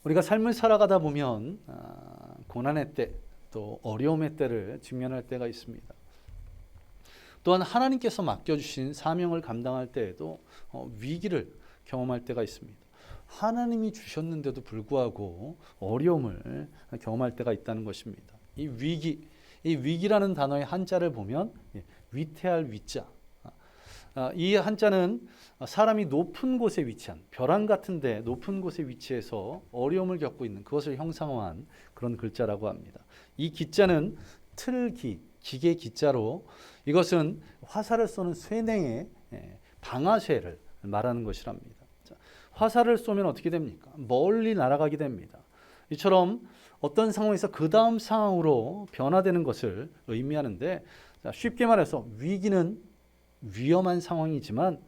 우리가 삶을 살아가다 보면 고난의 때, 또 어려움의 때를 직면할 때가 있습니다. 또한 하나님께서 맡겨주신 사명을 감당할 때에도 위기를 경험할 때가 있습니다. 하나님이 주셨는데도 불구하고 어려움을 경험할 때가 있다는 것입니다. 이 위기라는 단어의 한자를 보면 위태할 위자. 이 한자는 사람이 높은 곳에 위치한 벼랑 같은데 높은 곳에 위치해서 어려움을 겪고 있는 그것을 형상화한 그런 글자라고 합니다. 이 기자는 틀기, 기계 기자로 이것은 화살을 쏘는 쇠뇌의 방아쇠를 말하는 것이랍니다. 화살을 쏘면 어떻게 됩니까? 멀리 날아가게 됩니다. 이처럼 어떤 상황에서 그 다음 상황으로 변화되는 것을 의미하는데, 쉽게 말해서 위기는 위험한 상황이지만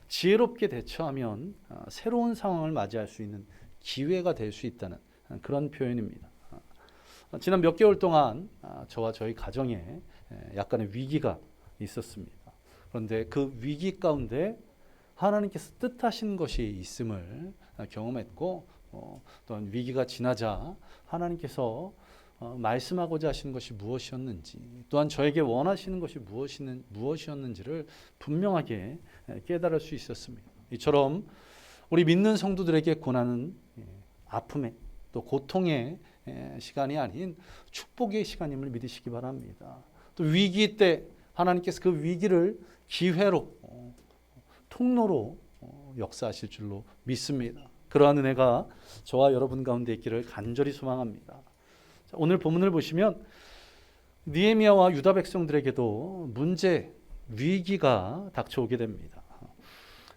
지혜롭게 대처하면 새로운 상황을 맞이할 수 있는 기회가 될 수 있다는 그런 표현입니다. 지난 몇 개월 동안 저와 저희 가정에 약간의 위기가 있었습니다. 그런데 그 위기 가운데 하나님께서 뜻하신 것이 있음을 경험했고, 또한 위기가 지나자 하나님께서 말씀하고자 하시는 것이 무엇이었는지, 또한 저에게 원하시는 것이 무엇이었는지를 분명하게 깨달을 수 있었습니다. 이처럼 우리 믿는 성도들에게 고난은 아픔의 또 고통의 시간이 아닌 축복의 시간임을 믿으시기 바랍니다. 또 위기 때 하나님께서 그 위기를 기회로, 통로로 역사하실 줄로 믿습니다. 그러한 은혜가 저와 여러분 가운데 있기를 간절히 소망합니다. 오늘 본문을 보시면 느헤미야와 유다 백성들에게도 문제, 위기가 닥쳐오게 됩니다.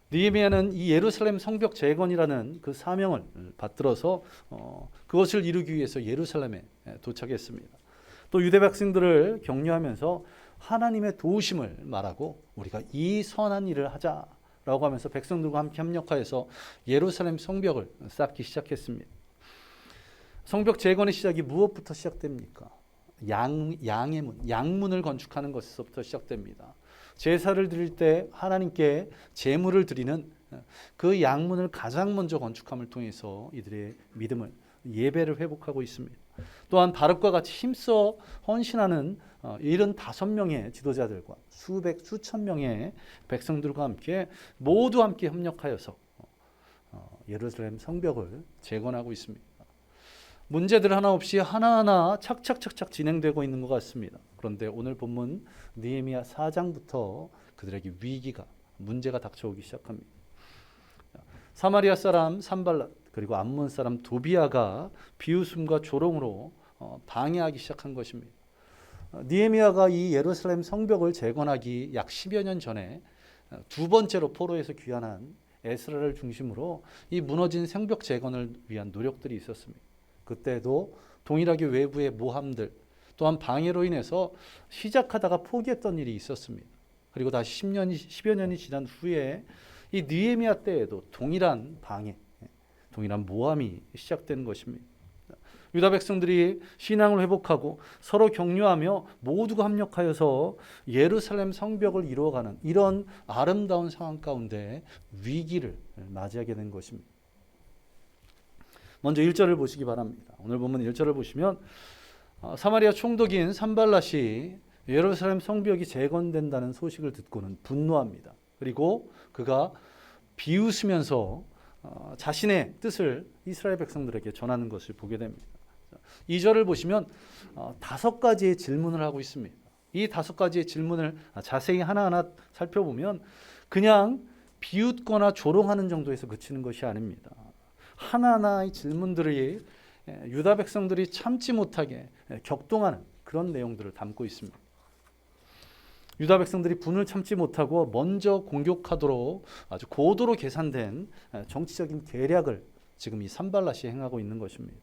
느헤미야는 이 예루살렘 성벽 재건이라는 그 사명을 받들어서 그것을 이루기 위해서 예루살렘에 도착했습니다. 또 유대 백성들을 격려하면서 하나님의 도우심을 말하고 우리가 이 선한 일을 하자라고 하면서 백성들과 함께 협력하여서 예루살렘 성벽을 쌓기 시작했습니다. 성벽 재건의 시작이 무엇부터 시작됩니까? 양의 문, 양문을 건축하는 것에서부터 시작됩니다. 제사를 드릴 때 하나님께 제물을 드리는 그 양문을 가장 먼저 건축함을 통해서 이들의 믿음을, 예배를 회복하고 있습니다. 또한 바룩과 같이 힘써 헌신하는 75명의 지도자들과 수천 명의 백성들과 함께 모두 함께 협력하여서 예루살렘 성벽을 재건하고 있습니다. 문제들 하나 없이 하나하나 착착착착 진행되고 있는 것 같습니다. 그런데 오늘 본문 느헤미야 4장부터 그들에게 위기가, 문제가 닥쳐오기 시작합니다. 사마리아 사람 산발랏 그리고 암몬 사람 도비아가 비웃음과 조롱으로 방해하기 시작한 것입니다. 느헤미야가 이 예루살렘 성벽을 재건하기 약 10여 년 전에 두 번째로 포로에서 귀환한 에스라를 중심으로 이 무너진 성벽 재건을 위한 노력들이 있었습니다. 그때도 동일하게 외부의 모함들 또한 방해로 인해서 시작하다가 포기했던 일이 있었습니다. 그리고 다시 10여 년이 지난 후에 이 느헤미야 때에도 동일한 방해, 동일한 모함이 시작된 것입니다. 유다 백성들이 신앙을 회복하고 서로 격려하며 모두가 합력하여서 예루살렘 성벽을 이루어가는 이런 아름다운 상황 가운데 위기를 맞이하게 된 것입니다. 먼저 1절을 보시기 바랍니다. 오늘 본문 1절을 보시면 사마리아 총독인 산발랏이 예루살렘 성벽이 재건된다는 소식을 듣고는 분노합니다. 그리고 그가 비웃으면서 자신의 뜻을 이스라엘 백성들에게 전하는 것을 보게 됩니다. 2절을 보시면 5가지의 질문을 하고 있습니다. 이 5가지의 질문을 자세히 하나하나 살펴보면 그냥 비웃거나 조롱하는 정도에서 그치는 것이 아닙니다. 하나하나의 질문들이 유다 백성들이 참지 못하게 격동하는 그런 내용들을 담고 있습니다. 유다 백성들이 분을 참지 못하고 먼저 공격하도록 아주 고도로 계산된 정치적인 계략을 지금 이 산발랏이 행하고 있는 것입니다.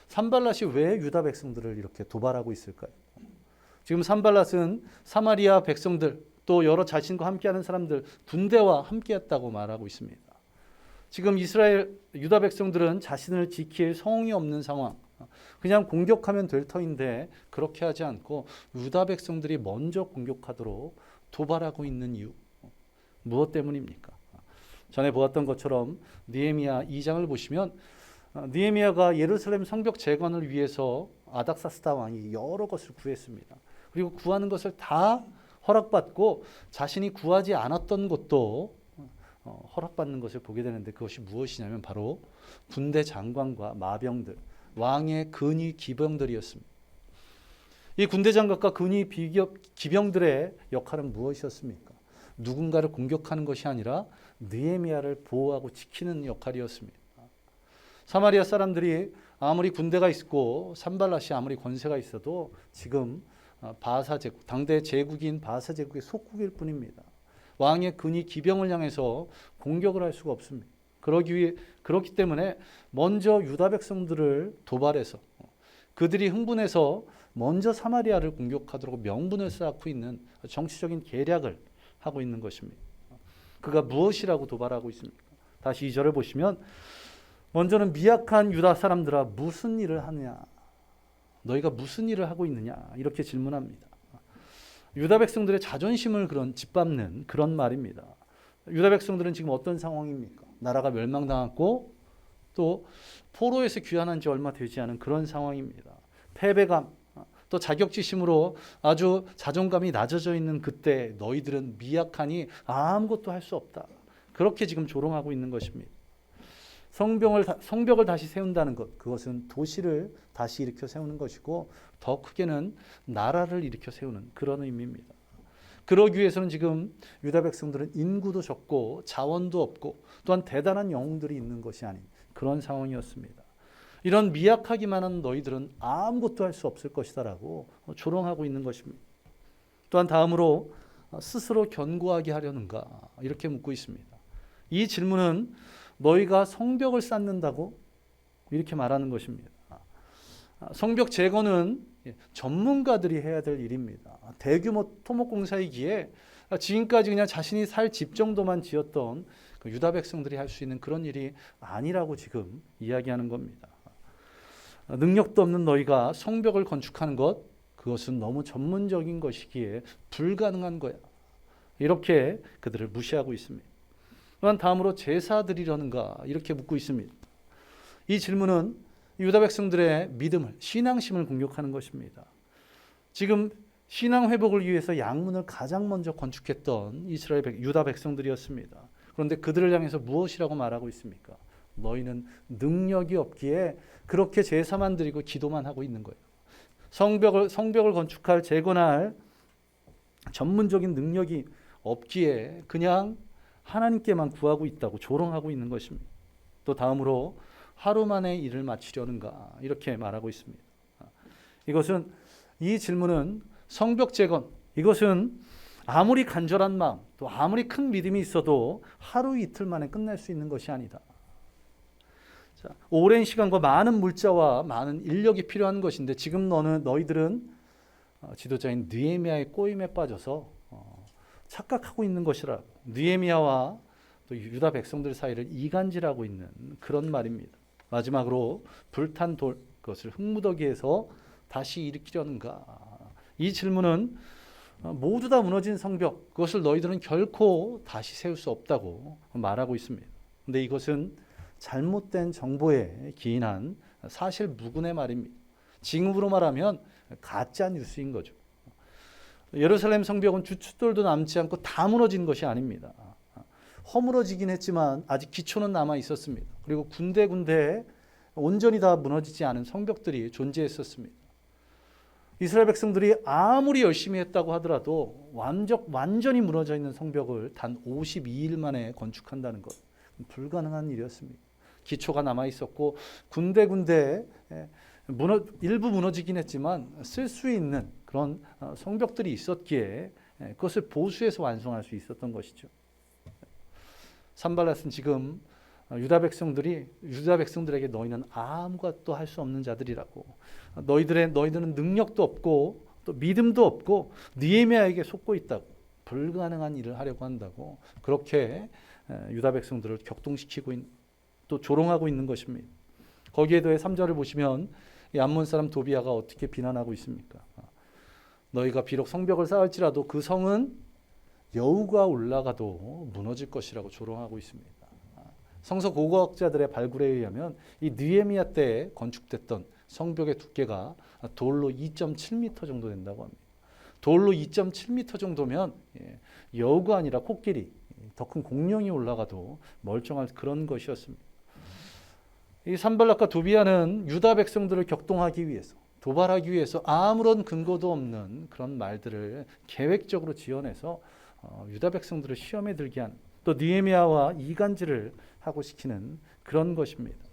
산발랏이 왜 유다 백성들을 이렇게 도발하고 있을까요? 지금 산발랏은 사마리아 백성들 또 여러 자신과 함께하는 사람들 군대와 함께했다고 말하고 있습니다. 지금 이스라엘 유다 백성들은 자신을 지킬 성이 없는 상황, 그냥 공격하면 될 터인데 그렇게 하지 않고 유다 백성들이 먼저 공격하도록 도발하고 있는 이유, 무엇 때문입니까? 전에 보았던 것처럼 느헤미야 2장을 보시면 느헤미야가 예루살렘 성벽 재건을 위해서 아닥사스다 왕이 여러 것을 구했습니다. 그리고 구하는 것을 다 허락받고 자신이 구하지 않았던 것도 허락받는 것을 보게 되는데, 그것이 무엇이냐면 바로 군대 장관과 마병들, 왕의 근위 기병들이었습니다. 이 군대 장관과 근위 기병들의 역할은 무엇이었습니까? 누군가를 공격하는 것이 아니라 느헤미야를 보호하고 지키는 역할이었습니다. 사마리아 사람들이 아무리 군대가 있고 산발랏이 아무리 권세가 있어도 지금 바사 제국, 당대 제국인 바사 제국의 속국일 뿐입니다. 왕의 근위 기병을 향해서 공격을 할 수가 없습니다. 그렇기 때문에 먼저 유다 백성들을 도발해서 그들이 흥분해서 먼저 사마리아를 공격하도록 명분을 쌓고 있는 정치적인 계략을 하고 있는 것입니다. 그가 무엇이라고 도발하고 있습니까? 다시 2절을 보시면, 먼저는 미약한 유다 사람들아 무슨 일을 하느냐, 너희가 무슨 일을 하고 있느냐, 이렇게 질문합니다. 유다 백성들의 자존심을 짓밟는 그런 말입니다. 유다 백성들은 지금 어떤 상황입니까? 나라가 멸망당했고 또 포로에서 귀환한 지 얼마 되지 않은 그런 상황입니다. 패배감, 또 자격지심으로 아주 자존감이 낮아져 있는 그때 너희들은 미약하니 아무것도 할 수 없다, 그렇게 지금 조롱하고 있는 것입니다. 성벽을 다시 세운다는 것, 그것은 도시를 다시 일으켜 세우는 것이고 더 크게는 나라를 일으켜 세우는 그런 의미입니다. 그러기 위해서는 지금 유다 백성들은 인구도 적고 자원도 없고 또한 대단한 영웅들이 있는 것이 아닌 그런 상황이었습니다. 이런 미약하기만 한 너희들은 아무것도 할 수 없을 것이다라고 조롱하고 있는 것입니다. 또한 다음으로 스스로 견고하게 하려는가, 이렇게 묻고 있습니다. 이 질문은 너희가 성벽을 쌓는다고 이렇게 말하는 것입니다. 성벽 재건은 전문가들이 해야 될 일입니다. 대규모 토목공사이기에 지금까지 그냥 자신이 살 집 정도만 지었던 그 유다 백성들이 할 수 있는 그런 일이 아니라고 지금 이야기하는 겁니다. 능력도 없는 너희가 성벽을 건축하는 것, 그것은 너무 전문적인 것이기에 불가능한 거야, 이렇게 그들을 무시하고 있습니다. 또한 다음으로 제사 드리려는가, 이렇게 묻고 있습니다. 이 질문은 유다 백성들의 믿음을, 신앙심을 공격하는 것입니다. 지금 신앙 회복을 위해서 양문을 가장 먼저 건축했던 유다 백성들이었습니다. 그런데 그들을 향해서 무엇이라고 말하고 있습니까? 너희는 능력이 없기에 그렇게 제사만 드리고 기도만 하고 있는 거예요. 성벽을 건축할, 재건할 전문적인 능력이 없기에 그냥 하나님께만 구하고 있다고 조롱하고 있는 것입니다. 또 다음으로 하루 만에 일을 마치려는가, 이렇게 말하고 있습니다. 이 질문은 성벽 재건, 이것은 아무리 간절한 마음, 또 아무리 큰 믿음이 있어도 하루 이틀 만에 끝낼 수 있는 것이 아니다. 오랜 시간과 많은 물자와 많은 인력이 필요한 것인데 지금 너희들은 지도자인 느헤미야의 꼬임에 빠져서 착각하고 있는 것이라, 느헤미야와 또 유다 백성들 사이를 이간질하고 있는 그런 말입니다. 마지막으로 불탄 돌, 그것을 흙무더기에서 다시 일으키려는가, 이 질문은 모두 다 무너진 성벽, 그것을 너희들은 결코 다시 세울 수 없다고 말하고 있습니다. 그런데 이것은 잘못된 정보에 기인한 사실 무근의 말입니다. 지금으로 말하면 가짜 뉴스인 거죠. 예루살렘 성벽은 주춧돌도 남지 않고 다 무너진 것이 아닙니다. 허물어지긴 했지만 아직 기초는 남아 있었습니다. 그리고 군데군데 온전히 다 무너지지 않은 성벽들이 존재했었습니다. 이스라엘 백성들이 아무리 열심히 했다고 하더라도 완전히 무너져 있는 성벽을 단 52일 만에 건축한다는 것, 불가능한 일이었습니다. 기초가 남아 있었고 군데군데 일부 무너지긴 했지만 쓸 수 있는 그런 성벽들이 있었기에 그것을 보수해서 완성할 수 있었던 것이죠. 산발랏은 지금 유다 백성들에게 너희는 아무것도 할 수 없는 자들이라고, 너희들은 능력도 없고 또 믿음도 없고 느헤미야에게 속고 있다고, 불가능한 일을 하려고 한다고, 그렇게 유다 백성들을 격동시키고 또 조롱하고 있는 것입니다. 거기에 더해 3절을 보시면 이 암몬 사람 도비야가 어떻게 비난하고 있습니까? 너희가 비록 성벽을 쌓을지라도 그 성은 여우가 올라가도 무너질 것이라고 조롱하고 있습니다. 성서 고고학자들의 발굴에 의하면 이 느헤미야 때에 건축됐던 성벽의 두께가 돌로 2.7m 정도 된다고 합니다. 돌로 2.7m 정도면 여우가 아니라 코끼리, 더 큰 공룡이 올라가도 멀쩡할 그런 것이었습니다. 이 산발락과 도비아는 유다 백성들을 격동하기 위해서, 도발하기 위해서 아무런 근거도 없는 그런 말들을 계획적으로 지어내서 유다 백성들을 시험에 들게 하는, 또 느헤미야와 이간질을 하고 시키는 그런 것입니다.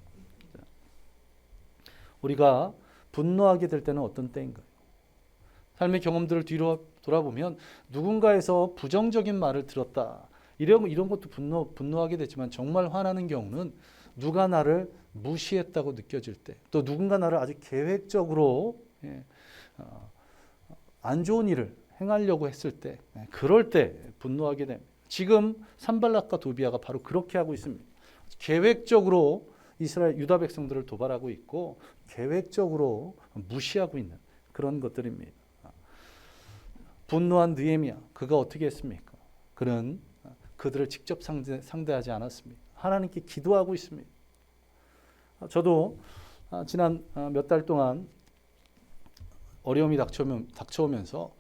우리가 분노하게 될 때는 어떤 때인가요? 삶의 경험들을 뒤로 돌아보면 누군가에서 부정적인 말을 들었다. 이런 것도 분노하게 되지만 정말 화나는 경우는 누가 나를 무시했다고 느껴질 때, 또 누군가 나를 아주 계획적으로 안 좋은 일을 행하려고 했을 때, 그럴 때 분노하게 됩니다. 지금 산발락과 도비아가 바로 그렇게 하고 있습니다. 계획적으로 이스라엘 유다 백성들을 도발하고 있고 계획적으로 무시하고 있는 그런 것들입니다. 분노한 느헤미야, 그가 어떻게 했습니까? 그는 그들을 직접 상대하지 않았습니다. 하나님께 기도하고 있습니다. 저도 지난 몇 달 동안 어려움이 닥쳐오면서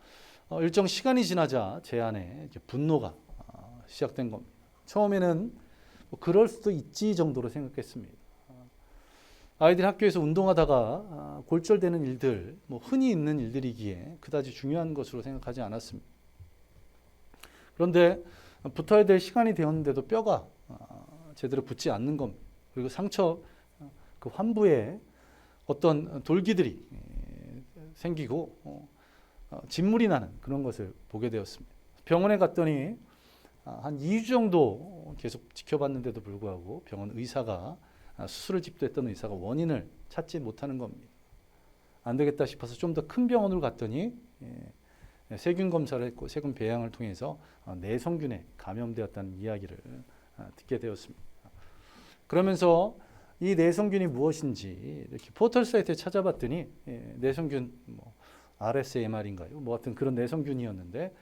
일정 시간이 지나자 제 안에 분노가 시작된 겁니다. 처음에는 그럴 수도 있지 정도로 생각했습니다. 아이들 학교에서 운동하다가 골절되는 일들, 흔히 있는 일들이기에 그다지 중요한 것으로 생각하지 않았습니다. 그런데 붙어야 될 시간이 되었는데도 뼈가 제대로 붙지 않는 겁니다. 그리고 상처, 그 환부에 어떤 돌기들이 생기고 진물이 나는 그런 것을 보게 되었습니다. 병원에 갔더니 한 2주 정도 계속 지켜봤는데도 불구하고 병원 의사가, 수술을 집도했던 의사가 원인을 찾지 못하는 겁니다. 안 되겠다 싶어서 좀 더 큰 병원으로 갔더니 세균 검사를 했고 세균 배양을 통해서 내성균에 감염되었다는 이야기를 듣게 되었습니다. 그러면서 이 내성균이 무엇인지 이렇게 포털 사이트에 찾아봤더니 내성균 RSMR인가요? 하여튼 그런 내성균이었는데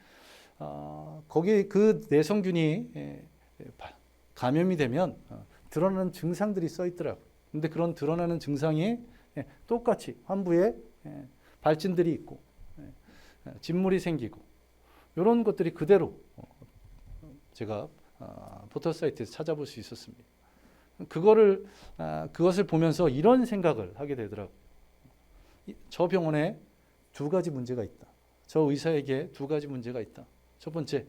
거기 그 내성균이 감염이 되면 드러나는 증상들이 써 있더라고요. 근데 그런 드러나는 증상이 똑같이 환부에 발진들이 있고 진물이 생기고 이런 것들이 그대로 제가 포털 사이트에서 찾아볼 수 있었습니다. 그것을 보면서 이런 생각을 하게 되더라고요. 저 병원에 두 가지 문제가 있다. 저 의사에게 두 가지 문제가 있다. 첫 번째,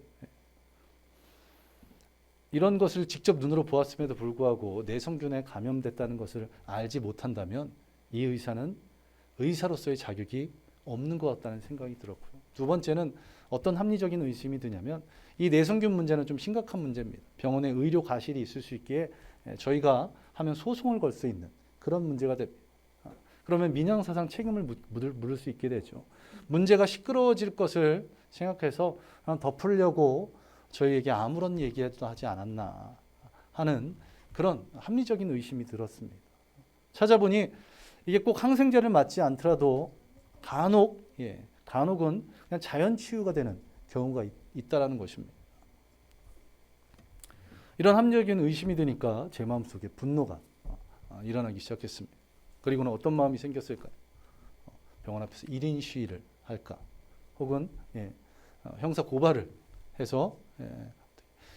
이런 것을 직접 눈으로 보았음에도 불구하고 내성균에 감염됐다는 것을 알지 못한다면 이 의사는 의사로서의 자격이 없는 것 같다는 생각이 들었고요. 두 번째는 어떤 합리적인 의심이 드냐면 이 내성균 문제는 좀 심각한 문제입니다. 병원에 의료 과실이 있을 수 있기에 저희가 하면 소송을 걸 수 있는 그런 문제가 됩니다. 그러면 민형사상 책임을 물을 수 있게 되죠. 문제가 시끄러워질 것을 생각해서 덮으려고 저희에게 아무런 얘기도 하지 않았나 하는 그런 합리적인 의심이 들었습니다. 찾아보니 이게 꼭 항생제를 맞지 않더라도 간혹은 그냥 자연 치유가 되는 경우가 있다라는 것입니다. 이런 합리적인 의심이 드니까 제 마음속에 분노가 일어나기 시작했습니다. 그리고는 어떤 마음이 생겼을까요? 병원 앞에서 1인 시위를 할까? 혹은 형사 고발을 해서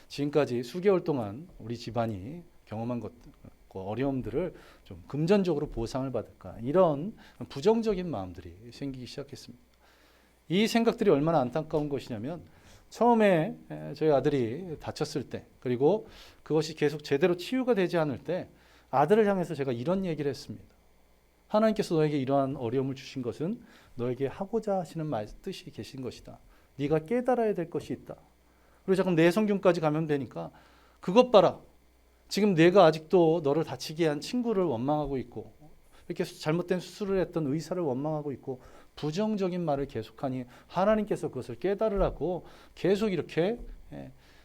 지금까지 수개월 동안 우리 집안이 경험한 어려움들을 좀 금전적으로 보상을 받을까? 이런 부정적인 마음들이 생기기 시작했습니다. 이 생각들이 얼마나 안타까운 것이냐면 처음에 저희 아들이 다쳤을 때, 그리고 그것이 계속 제대로 치유가 되지 않을 때 아들을 향해서 제가 이런 얘기를 했습니다. 하나님께서 너에게 이러한 어려움을 주신 것은 너에게 하고자 하시는 뜻이 계신 것이다. 네가 깨달아야 될 것이 있다. 그리고 잠깐 내성균까지 감염되니까 그것 봐라. 지금 내가 아직도 너를 다치게 한 친구를 원망하고 있고 이렇게 잘못된 수술을 했던 의사를 원망하고 있고 부정적인 말을 계속하니 하나님께서 그것을 깨달으라고 계속 이렇게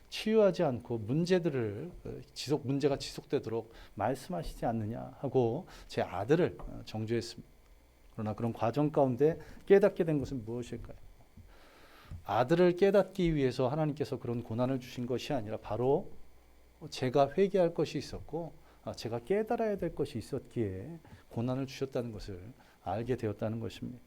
치유하지 않고 문제가 지속되도록 말씀하시지 않느냐 하고 제 아들을 정죄했습니다. 그러나 그런 과정 가운데 깨닫게 된 것은 무엇일까요? 아들을 깨닫기 위해서 하나님께서 그런 고난을 주신 것이 아니라 바로 제가 회개할 것이 있었고 제가 깨달아야 될 것이 있었기에 고난을 주셨다는 것을 알게 되었다는 것입니다.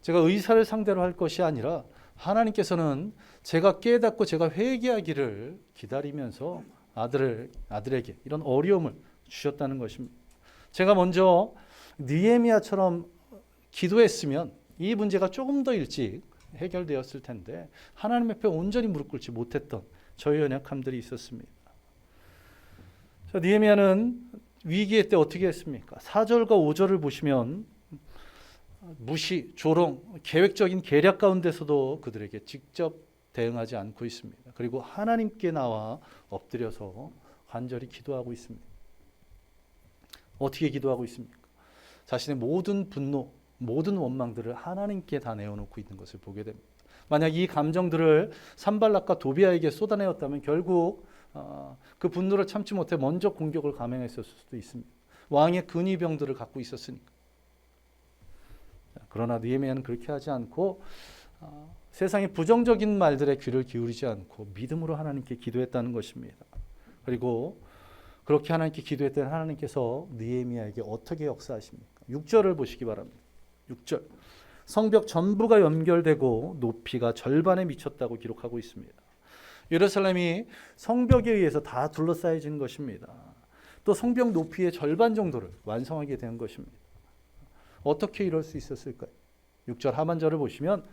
제가 의사를 상대로 할 것이 아니라 하나님께서는 제가 깨닫고 제가 회개하기를 기다리면서 아들에게 이런 어려움을 주셨다는 것입니다. 제가 먼저 느헤미야처럼 기도했으면 이 문제가 조금 더 일찍 해결되었을 텐데 하나님 앞에 온전히 무릎 꿇지 못했던 저의 연약함들이 있었습니다. 느헤미야는 위기의 때 어떻게 했습니까? 4절과 5절을 보시면 무시, 조롱, 계획적인 계략 가운데서도 그들에게 직접 대응하지 않고 있습니다. 그리고 하나님께 나와 엎드려서 간절히 기도하고 있습니다. 어떻게 기도하고 있습니까? 자신의 모든 분노, 모든 원망들을 하나님께 다 내어놓고 있는 것을 보게 됩니다. 만약 이 감정들을 산발락과 도비아에게 쏟아내었다면 결국 그 분노를 참지 못해 먼저 공격을 감행했을 수도 있습니다. 왕의 근위병들을 갖고 있었으니까. 그러나 느헤미야는 그렇게 하지 않고 세상의 부정적인 말들에 귀를 기울이지 않고 믿음으로 하나님께 기도했다는 것입니다. 그리고 그렇게 하나님께 기도했던 하나님께서 느헤미야에게 어떻게 역사하십니까? 6절을 보시기 바랍니다. 6절. 성벽 전부가 연결되고 높이가 절반에 미쳤다고 기록하고 있습니다. 예루살렘이 성벽에 의해서 다 둘러싸여진 것입니다. 또 성벽 높이의 절반 정도를 완성하게 된 것입니다. 어떻게 이럴 수 있었을까요? 6절 하반절을 보시면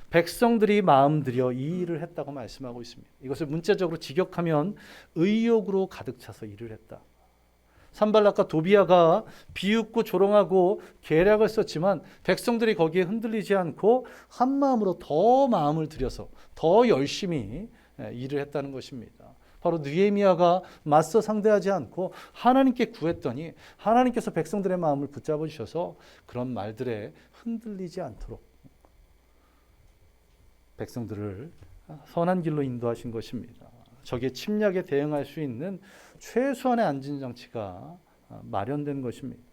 백성들이 마음 들여 이 일을 했다고 말씀하고 있습니다. 이것을 문자적으로 직역하면 의욕으로 가득 차서 일을 했다. 산발락과 도비아가 비웃고 조롱하고 계략을 썼지만 백성들이 거기에 흔들리지 않고 한 마음으로 더 마음을 들여서 더 열심히 일을 했다는 것입니다. 바로 느헤미야가 맞서 상대하지 않고 하나님께 구했더니 하나님께서 백성들의 마음을 붙잡아 주셔서 그런 말들에 흔들리지 않도록 백성들을 선한 길로 인도하신 것입니다. 적의 침략에 대응할 수 있는 최소한의 안전장치가 마련된 것입니다.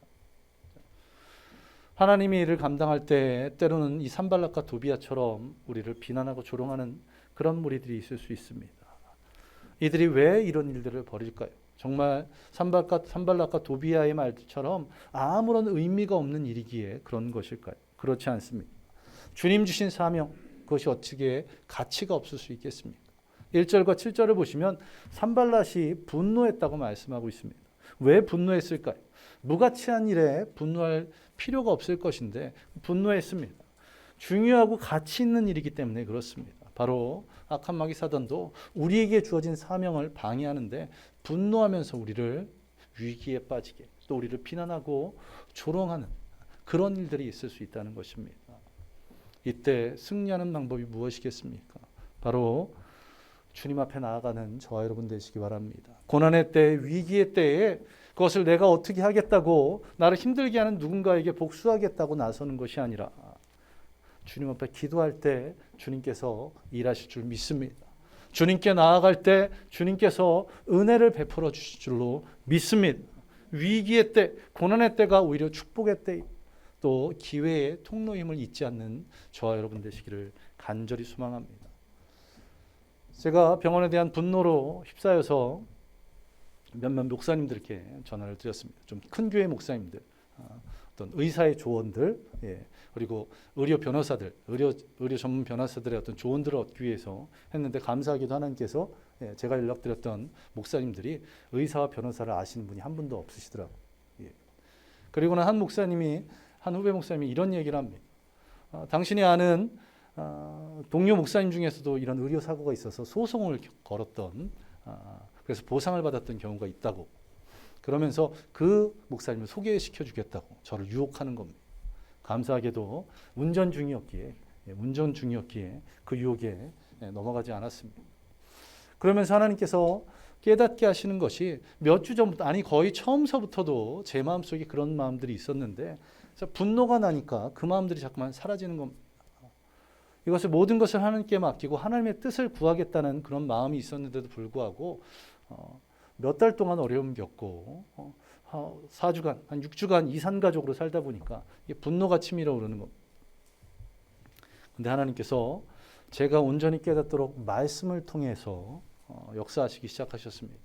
하나님이 이를 감당할 때 때로는 이 산발락과 도비아처럼 우리를 비난하고 조롱하는 그런 무리들이 있을 수 있습니다. 이들이 왜 이런 일들을 벌일까요? 정말 산발락과 도비아의 말처럼 아무런 의미가 없는 일이기에 그런 것일까요? 그렇지 않습니다. 주님 주신 사명, 그것이 어떻게 가치가 없을 수 있겠습니까? 1절과 7절을 보시면 산발랏이 분노했다고 말씀하고 있습니다. 왜 분노했을까요? 무가치한 일에 분노할 필요가 없을 것인데 분노했습니다. 중요하고 가치 있는 일이기 때문에 그렇습니다. 바로 악한 마귀 사단도 우리에게 주어진 사명을 방해하는데 분노하면서 우리를 위기에 빠지게 또 우리를 비난하고 조롱하는 그런 일들이 있을 수 있다는 것입니다. 이때 승리하는 방법이 무엇이겠습니까? 바로 주님 앞에 나아가는 저와 여러분 되시기 바랍니다. 고난의 때, 위기의 때에 그것을 내가 어떻게 하겠다고 나를 힘들게 하는 누군가에게 복수하겠다고 나서는 것이 아니라 주님 앞에 기도할 때 주님께서 일하실 줄 믿습니다. 주님께 나아갈 때 주님께서 은혜를 베풀어 주실 줄로 믿습니다. 위기의 때, 고난의 때가 오히려 축복의 때, 또 기회의 통로임을 잊지 않는 저와 여러분 되시기를 간절히 소망합니다. 제가 병원에 대한 분노로 휩싸여서 몇몇 목사님들께 전화를 드렸습니다. 좀 큰 교회 목사님들, 어떤 의사의 조언들, 그리고 의료 변호사들, 의료 전문 변호사들의 어떤 조언들을 얻기 위해서 했는데 감사하게도 하나님께서 제가 연락드렸던 목사님들이 의사와 변호사를 아시는 분이 한 분도 없으시더라고요. 그리고는 한 후배 목사님이 이런 얘기를 합니다. 당신이 아는 동료 목사님 중에서도 이런 의료 사고가 있어서 소송을 걸었던 그래서 보상을 받았던 경우가 있다고 그러면서 그 목사님을 소개시켜 주겠다고 저를 유혹하는 겁니다. 감사하게도 운전 중이었기에 그 유혹에 넘어가지 않았습니다. 그러면서 하나님께서 깨닫게 하시는 것이 몇 주 전부터 아니 거의 처음서부터도 제 마음속에 그런 마음들이 있었는데 분노가 나니까 그 마음들이 자꾸만 사라지는 겁니다. 이것을 모든 것을 하나님께 맡기고 하나님의 뜻을 구하겠다는 그런 마음이 있었는데도 불구하고 몇 달 동안 어려움 겪고 4주간, 한 6주간 이산가족으로 살다 보니까 이게 분노가 치밀어 오르는 겁니다. 그런데 하나님께서 제가 온전히 깨닫도록 말씀을 통해서 역사하시기 시작하셨습니다.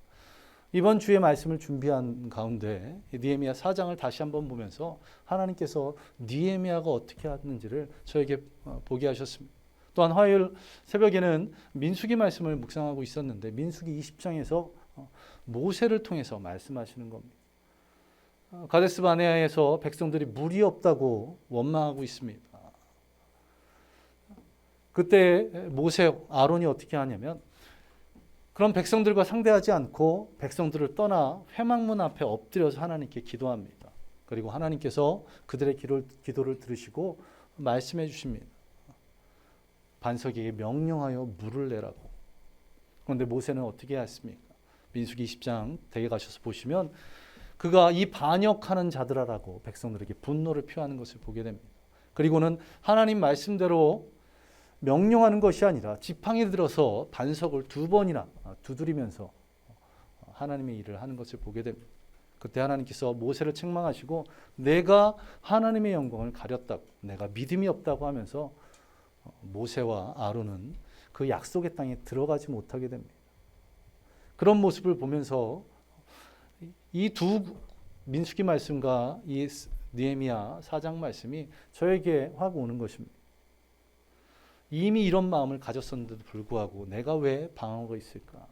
이번 주의 말씀을 준비한 가운데 느헤미야 4장을 다시 한번 보면서 하나님께서 느헤미야가 어떻게 하는지를 저에게 보게 하셨습니다. 또한 화요일 새벽에는 민수기 말씀을 묵상하고 있었는데 민수기 20장에서 모세를 통해서 말씀하시는 겁니다. 가데스 바네아에서 백성들이 물이 없다고 원망하고 있습니다. 그때 모세, 아론이 어떻게 하냐면 그런 백성들과 상대하지 않고 백성들을 떠나 회막문 앞에 엎드려서 하나님께 기도합니다. 그리고 하나님께서 그들의 기도를 들으시고 말씀해 주십니다. 반석에게 명령하여 물을 내라고. 그런데 모세는 어떻게 했습니까? 민수기 20장 댁에 가셔서 보시면 그가 이 반역하는 자들아라고 백성들에게 분노를 표하는 것을 보게 됩니다. 그리고는 하나님 말씀대로 명령하는 것이 아니라 지팡이 들어서 반석을 2번이나 두드리면서 하나님의 일을 하는 것을 보게 됩니다. 그때 하나님께서 모세를 책망하시고 내가 하나님의 영광을 가렸다고, 내가 믿음이 없다고 하면서 모세와 아론은 그 약속의 땅에 들어가지 못하게 됩니다. 그런 모습을 보면서 이 두 민수기 말씀과 이 느헤미야 4장 말씀이 저에게 확 오는 것입니다. 이미 이런 마음을 가졌었는데도 불구하고 내가 왜 방황하고 있을까?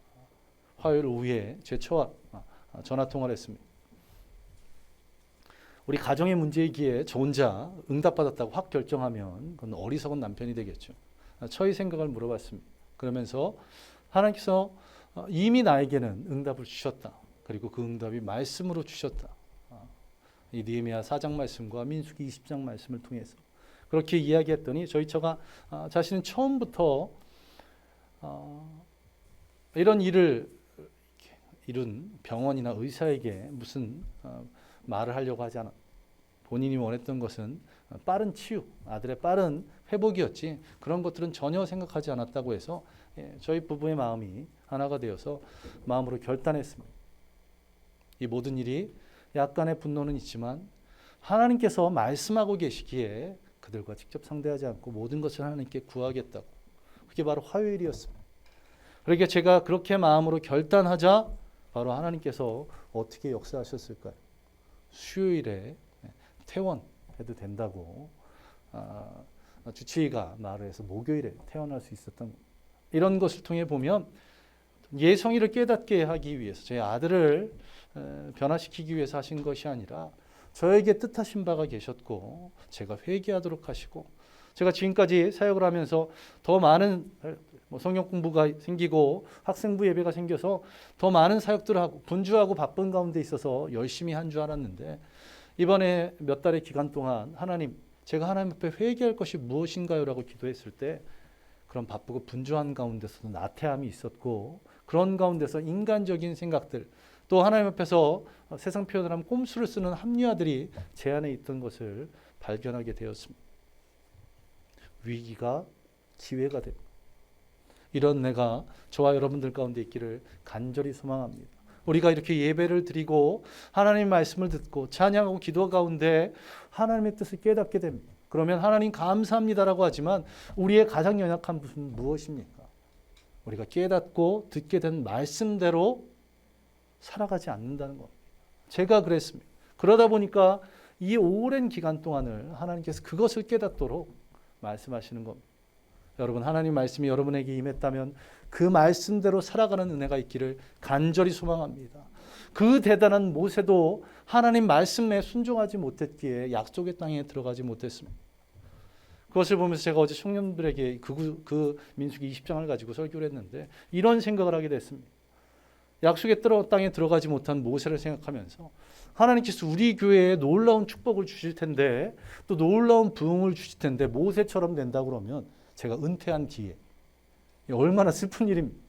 화요일 오후에 제 처와 전화통화를 했습니다. 우리 가정의 문제이기에 저 혼자 응답받았다고 확 결정하면 그건 어리석은 남편이 되겠죠. 처의 생각을 물어봤습니다. 그러면서 하나님께서 이미 나에게는 응답을 주셨다. 그리고 그 응답이 말씀으로 주셨다. 이 느헤미야 4장 말씀과 민수기 20장 말씀을 통해서 그렇게 이야기했더니 저희 처가 자신은 처음부터 이런 일을 이룬 병원이나 의사에게 무슨 말을 하려고 하지 않아. 본인이 원했던 것은 빠른 치유, 아들의 빠른 회복이었지 그런 것들은 전혀 생각하지 않았다고 해서 저희 부부의 마음이 하나가 되어서 마음으로 결단했습니다. 이 모든 일이 약간의 분노는 있지만 하나님께서 말씀하고 계시기에 그들과 직접 상대하지 않고 모든 것을 하나님께 구하겠다고. 그게 바로 화요일이었습니다. 그러니까 제가 그렇게 마음으로 결단하자 바로 하나님께서 어떻게 역사하셨을까요? 수요일에 퇴원해도 된다고 주치의가 말을 해서 목요일에 퇴원할 수 있었던 겁니다. 이런 것을 통해 보면 예성이를 깨닫게 하기 위해서 제 아들을 변화시키기 위해서 하신 것이 아니라 저에게 뜻하신 바가 계셨고 제가 회개하도록 하시고 제가 지금까지 사역을 하면서 더 많은 성경 공부가 생기고 학생부 예배가 생겨서 더 많은 사역들을 하고 분주하고 바쁜 가운데 있어서 열심히 한 줄 알았는데 이번에 몇 달의 기간 동안 하나님 제가 하나님 앞에 회개할 것이 무엇인가요? 라고 기도했을 때 그런 바쁘고 분주한 가운데서도 나태함이 있었고 그런 가운데서 인간적인 생각들 또 하나님 앞에서 세상 표현을 하면 꼼수를 쓰는 합리화들이 제 안에 있던 것을 발견하게 되었습니다. 위기가 기회가 됩니다. 이런 내가 저와 여러분들 가운데 있기를 간절히 소망합니다. 우리가 이렇게 예배를 드리고 하나님의 말씀을 듣고 찬양하고 기도 가운데 하나님의 뜻을 깨닫게 됩니다. 그러면 하나님 감사합니다라고 하지만 우리의 가장 연약한 부분은 무엇입니까? 우리가 깨닫고 듣게 된 말씀대로 살아가지 않는다는 겁니다. 제가 그랬습니다. 그러다 보니까 이 오랜 기간 동안을 하나님께서 그것을 깨닫도록 말씀하시는 겁니다. 여러분 하나님 말씀이 여러분에게 임했다면 그 말씀대로 살아가는 은혜가 있기를 간절히 소망합니다. 그 대단한 모세도 하나님 말씀에 순종하지 못했기에 약속의 땅에 들어가지 못했습니다. 그것을 보면서 제가 어제 청년들에게 그 민수기 20장을 가지고 설교를 했는데 이런 생각을 하게 됐습니다. 약속의 땅에 들어가지 못한 모세를 생각하면서 하나님께서 우리 교회에 놀라운 축복을 주실 텐데 또 놀라운 부흥을 주실 텐데 모세처럼 된다고 그러면 제가 은퇴한 뒤에 얼마나 슬픈 일입니까?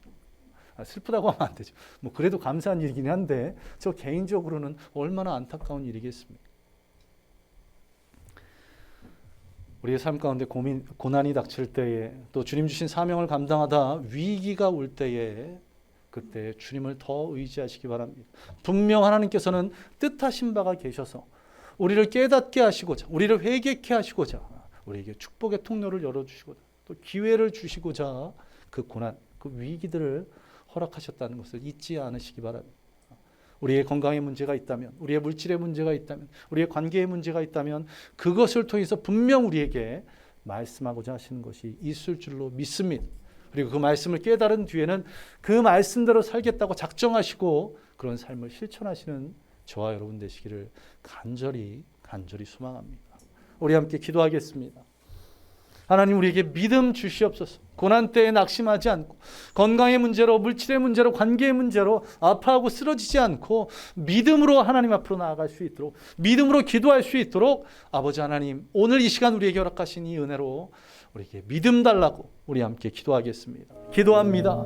슬프다고 하면 안 되죠. 뭐 그래도 감사한 일이긴 한데 저 개인적으로는 얼마나 안타까운 일이겠습니까? 우리의 삶 가운데 고난이 닥칠 때에 또 주님 주신 사명을 감당하다 위기가 올 때에 그때 주님을 더 의지하시기 바랍니다. 분명 하나님께서는 뜻하신 바가 계셔서 우리를 깨닫게 하시고자 우리를 회개케 하시고자 우리에게 축복의 통로를 열어주시고자 또 기회를 주시고자 그 고난 그 위기들을 허락하셨다는 것을 잊지 않으시기 바랍니다. 우리의 건강에 문제가 있다면, 우리의 물질에 문제가 있다면, 우리의 관계에 문제가 있다면 그것을 통해서 분명 우리에게 말씀하고자 하시는 것이 있을 줄로 믿습니다. 그리고 그 말씀을 깨달은 뒤에는 그 말씀대로 살겠다고 작정하시고 그런 삶을 실천하시는 저와 여러분 되시기를 간절히 소망합니다. 우리 함께 기도하겠습니다. 하나님, 우리에게 믿음 주시옵소서. 고난 때에 낙심하지 않고, 건강의 문제로, 물질의 문제로, 관계의 문제로 아파하고 쓰러지지 않고 믿음으로 하나님 앞으로 나아갈 수 있도록, 믿음으로 기도할 수 있도록 아버지 하나님, 오늘 이 시간 우리에게 허락하신 이 은혜로 우리에게 믿음 달라고 우리 함께 기도하겠습니다. 기도합니다.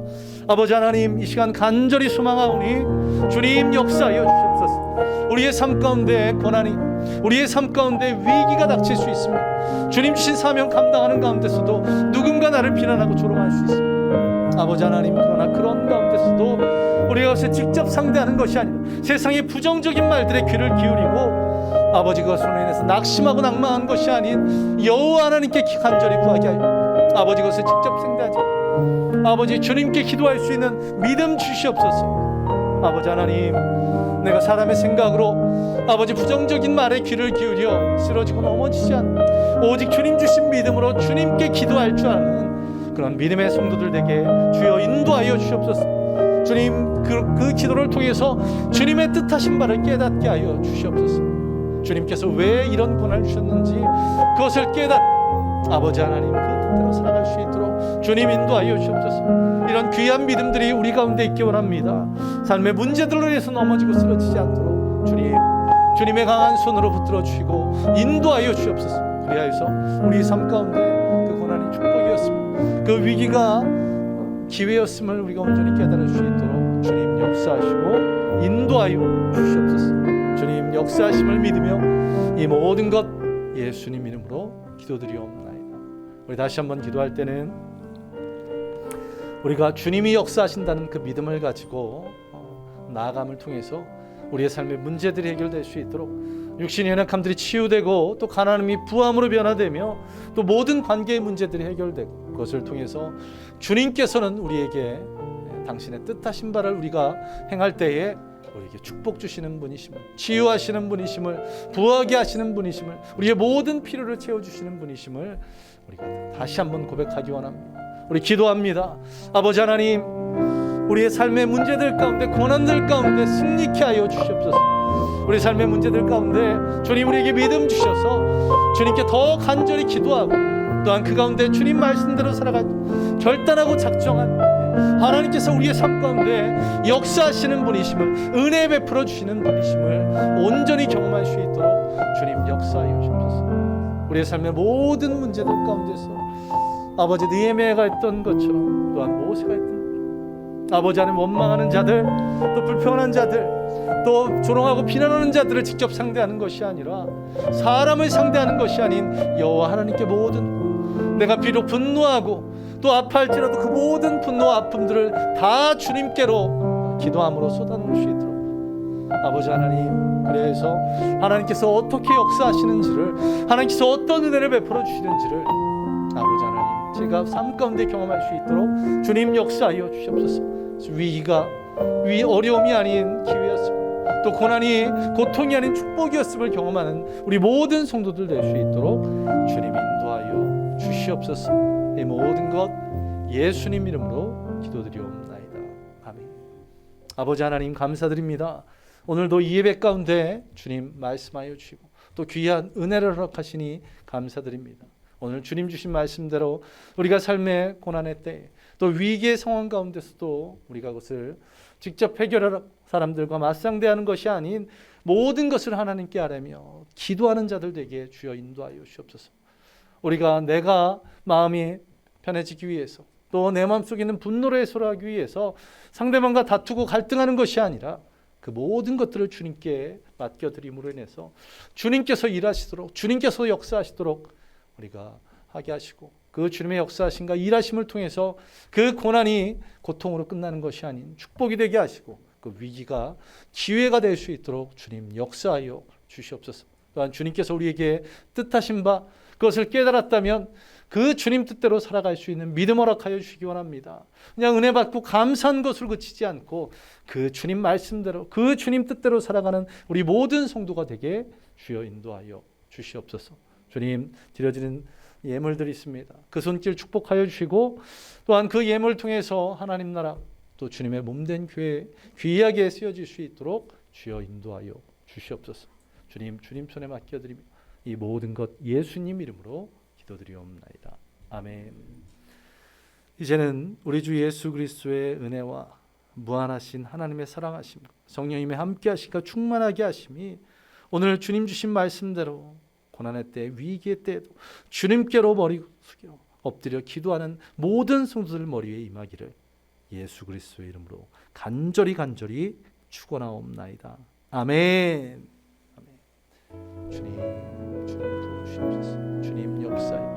아버지 하나님, 이 시간 간절히 소망하오니 주님 역사하여 주시옵소서. 우리의 삶 가운데 고난이, 우리의 삶 가운데 위기가 닥칠 수 있습니다. 주님 주신 사명 감당하는 가운데서도 누군가 나를 비난하고 조롱할 수 있습니다. 아버지 하나님, 그러나 그런 가운데서도 우리가 그것을 직접 상대하는 것이 아니라 세상의 부정적인 말들에 귀를 기울이고 아버지 그것으로 인해서 낙심하고 낭망한 것이 아닌 여호와 하나님께 간절히 구하게 하여 아버지 그것을 직접 상대하지, 아버지 주님께 기도할 수 있는 믿음 주시옵소서. 아버지 하나님, 내가 사람의 생각으로 아버지 부정적인 말에 귀를 기울여 쓰러지고 넘어지지 않고 오직 주님 주신 믿음으로 주님께 기도할 줄 아는 그런 믿음의 성도들 되게 주여 인도하여 주시옵소서. 주님, 그 기도를 통해서 주님의 뜻하신 바를 깨닫게 하여 주시옵소서. 주님께서 왜 이런 고난을 주셨는지 그것을 아버지 하나님 그 뜻대로 살아갈 수 있도록 주님 인도하여 주시옵소서. 이런 귀한 믿음들이 우리 가운데 있기 원합니다. 삶의 문제들로 인해서 넘어지고 쓰러지지 않도록 주님의 강한 손으로 붙들어 주시고 인도하여 주시옵소서. 그리하여서 우리 삶 가운데 그 고난이 축복이었습니다. 그 위기가 기회였음을 우리가 온전히 깨달을 수 있도록 주님 역사하시고 인도하여 주시옵소서. 주님 역사하심을 믿으며 이 모든 것 예수님 이름으로 기도드리옵나이다. 우리 다시 한번 기도할 때는 우리가 주님이 역사하신다는 그 믿음을 가지고 나아감을 통해서 우리의 삶의 문제들이 해결될 수 있도록 육신의 연약함들이 치유되고 또 가난함이 부함으로 변화되며 또 모든 관계의 문제들이 해결되고 그것을 통해서 주님께서는 우리에게 당신의 뜻하신 바를 우리가 행할 때에 우리에게 축복 주시는 분이심을, 치유하시는 분이심을, 부하게 하시는 분이심을, 우리의 모든 필요를 채워주시는 분이심을 우리가 다시 한번 고백하기 원합니다. 우리 기도합니다. 아버지 하나님, 우리의 삶의 문제들 가운데, 고난들 가운데 승리케 하여 주시옵소서. 우리 삶의 문제들 가운데 주님 우리에게 믿음 주셔서 주님께 더 간절히 기도하고 또한 그 가운데 주님 말씀대로 살아가 결단하고 작정한 하나님께서 우리의 삶 가운데 역사하시는 분이심을, 은혜 베풀어 주시는 분이심을 온전히 경험할 수 있도록 주님 역사하여 주옵소서. 우리의 삶의 모든 문제들 가운데서 아버지 느헤미야가 했던 것처럼 또한 모세가 했던 아버지 하나님, 원망하는 자들, 또 불평하는 자들, 또 조롱하고 비난하는 자들을 직접 상대하는 것이 아니라 사람을 상대하는 것이 아닌 여호와 하나님께 모든, 내가 비록 분노하고 또 아파할지라도 그 모든 분노와 아픔들을 다 주님께로 기도함으로 쏟아놓을 수 있도록 아버지 하나님, 그래서 하나님께서 어떻게 역사하시는지를, 하나님께서 어떤 은혜를 베풀어 주시는지를 아버지 하나님 제가 삶 가운데 경험할 수 있도록 주님 역사하여 주시옵소서. 어려움이 아닌 기회였습니다. 또 고난이 고통이 아닌 축복이었음을 경험하는 우리 모든 성도들 될 수 있도록 주님 인도하여 주시옵소서. 이 모든 것 예수님 이름으로 기도드리옵나이다. 아멘. 아버지 하나님 감사드립니다. 오늘도 이 예배 가운데 주님 말씀하여 주시고 또 귀한 은혜를 허락하시니 감사드립니다. 오늘 주님 주신 말씀대로 우리가 삶의 고난의 때 또 위기의 상황 가운데서도 우리가 그것을 직접 해결하러 사람들과 맞상대하는 것이 아닌 모든 것을 하나님께 아뢰며 기도하는 자들 되게 주여 인도하여 주옵소서. 우리가 내가 마음이 편해지기 위해서 또 내 마음속에 있는 분노를 해소하기 위해서 상대방과 다투고 갈등하는 것이 아니라 그 모든 것들을 주님께 맡겨드림으로 인해서 주님께서 일하시도록, 주님께서 역사하시도록 우리가 하게 하시고 그 주님의 역사하심과 일하심을 통해서 그 고난이 고통으로 끝나는 것이 아닌 축복이 되게 하시고 그 위기가 기회가 될 수 있도록 주님 역사하여 주시옵소서. 또한 주님께서 우리에게 뜻하신 바 그것을 깨달았다면 그 주님 뜻대로 살아갈 수 있는 믿음 허락하여 주시기 원합니다. 그냥 은혜 받고 감사한 것으로 그치지 않고 그 주님 말씀대로 그 주님 뜻대로 살아가는 우리 모든 성도가 되게 주여 인도하여 주시옵소서. 주님, 드려지는 예물들이 있습니다. 그 손길 축복하여 주시고 또한 그 예물 통해서 하나님 나라 또 주님의 몸된 교회 귀하게 쓰여질 수 있도록 주여 인도하여 주시옵소서. 주님 손에 맡겨드리며 이 모든 것 예수님 이름으로 기도드리옵나이다. 아멘. 이제는 우리 주 예수 그리스도의 은혜와 무한하신 하나님의 사랑하심과 성령님의 함께하심과 충만하게 하심이 오늘 주님 주신 말씀대로 고난의 때 위기의 때에도 주님께로 머리 숙여 엎드려 기도하는 모든 성도들 머리에 임하기를 예수 그리스도의 이름으로 간절히 축원하옵나이다. 아멘. 주님 부어주시옵소서. 주님 역사에